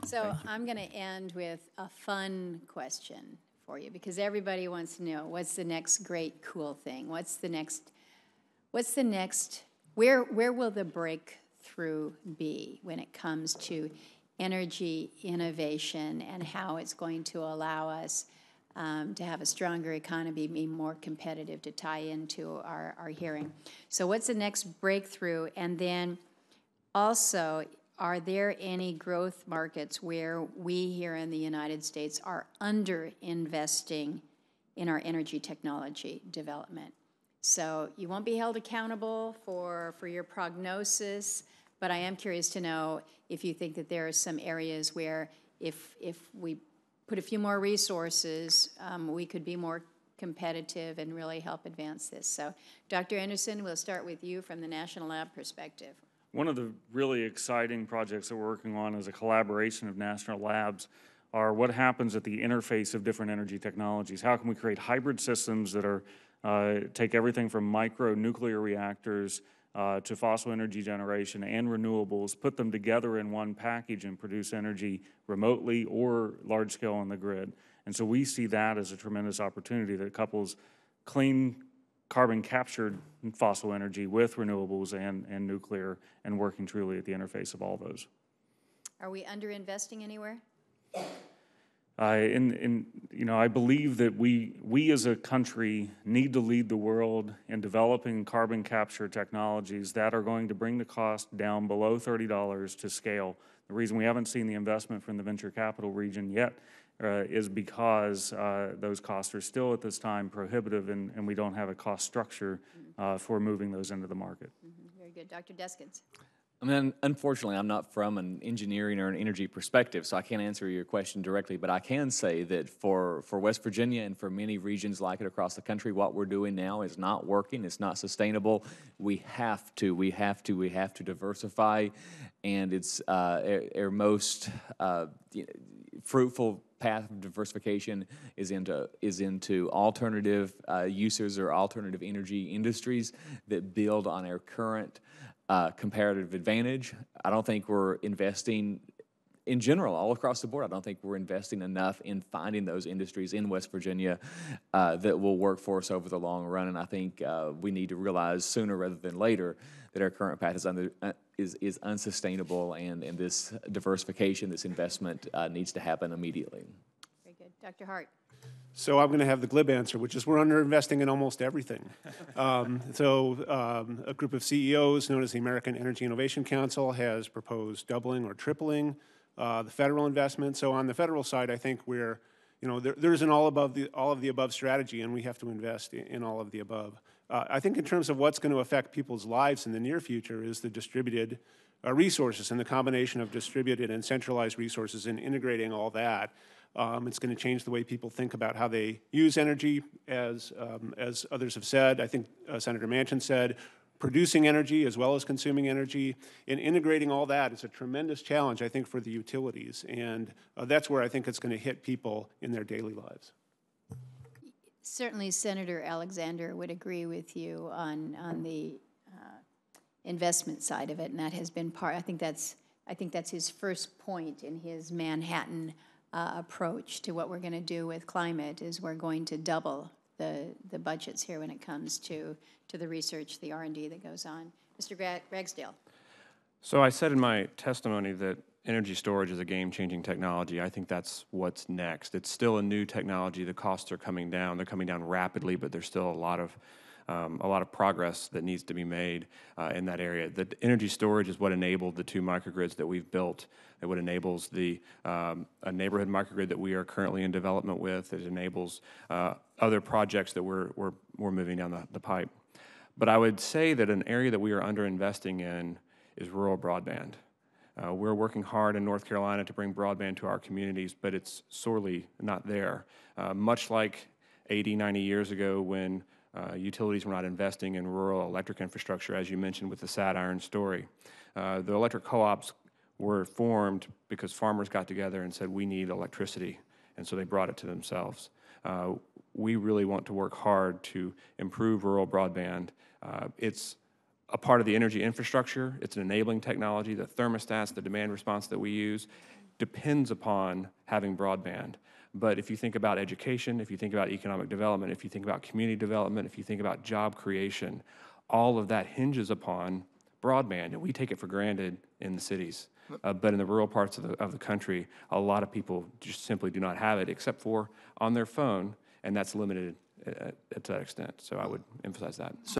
So I'm going to end with a fun question for you, because everybody wants to know, what's the next great cool thing? What's the next, where will the breakthrough be when it comes to energy innovation and how it's going to allow us to have a stronger economy, be more competitive, to tie into our hearing? So what's the next breakthrough? And then also, are there any growth markets where we here in the United States are under-investing in our energy technology development? So you won't be held accountable for your prognosis, but I am curious to know if you think that there are some areas where if we put a few more resources, we could be more competitive and really help advance this. So Dr. Anderson, we'll start with you from the National Lab perspective. One of the really exciting projects that we're working on as a collaboration of national labs are what happens at the interface of different energy technologies. How can we create hybrid systems that are take everything from micro nuclear reactors to fossil energy generation and renewables, put them together in one package and produce energy remotely or large scale on the grid. And so we see that as a tremendous opportunity that couples clean carbon captured fossil energy with renewables and nuclear, and working truly at the interface of all those. Are we under-investing anywhere? I believe that we as a country need to lead the world in developing carbon capture technologies that are going to bring the cost down below $30 to scale. The reason we haven't seen the investment from the venture capital region yet is because those costs are still at this time prohibitive, and we don't have a cost structure for moving those into the market. Very good. Dr. Deskins. I mean, unfortunately, I'm not from an engineering or an energy perspective, so I can't answer your question directly, but I can say that for West Virginia and for many regions like it across the country, what we're doing now is not working. It's not sustainable. We have to diversify, and it's our most fruitful path of diversification is into alternative uses or alternative energy industries that build on our current comparative advantage. I don't think we're investing, in general, all across the board, I don't think we're investing enough in finding those industries in West Virginia that will work for us over the long run. And I think we need to realize sooner rather than later that our current path is unsustainable, and this diversification, this investment needs to happen immediately. Very good. Dr. Hart. So I'm going to have the glib answer, which is we're underinvesting in almost everything. A group of CEOs known as the American Energy Innovation Council has proposed doubling or tripling the federal investment. So on the federal side, I think we're, there's an all of the above strategy, and we have to invest in all of the above. I think in terms of what's going to affect people's lives in the near future is the distributed resources and the combination of distributed and centralized resources and integrating all that. It's going to change the way people think about how they use energy, as others have said. I think Senator Manchin said, producing energy as well as consuming energy, and integrating all that is a tremendous challenge, I think, for the utilities. And that's where I think it's going to hit people in their daily lives. Certainly, Senator Alexander would agree with you on the investment side of it, and that has been part. I think that's his first point in his Manhattan approach to what we're going to do with climate, is we're going to double the budgets here when it comes to the research, the R&D that goes on. Mr. Ragsdale. So I said in my testimony that energy storage is a game-changing technology. I think that's what's next. It's still a new technology. The costs are coming down. They're coming down rapidly, but there's still a lot of progress that needs to be made in that area. The energy storage is what enabled the 2 microgrids that we've built. It what enables a neighborhood microgrid that we are currently in development with. It enables other projects that we're moving down the pipe. But I would say that an area that we are underinvesting in is rural broadband. We're working hard in North Carolina to bring broadband to our communities, but it's sorely not there. Much like 80, 90 years ago when utilities were not investing in rural electric infrastructure, as you mentioned with the Satiron story. The electric co-ops were formed because farmers got together and said, we need electricity, and so they brought it to themselves. We really want to work hard to improve rural broadband. It's a part of the energy infrastructure. It's an enabling technology, the thermostats, the demand response that we use. depends upon having broadband. But if you think about education, if you think about economic development, if you think about community development, if you think about job creation, all of that hinges upon broadband, and we take it for granted in the cities. But in the rural parts of the country, a lot of people just simply do not have it, except for on their phone, and that's limited to that extent. So I would emphasize that.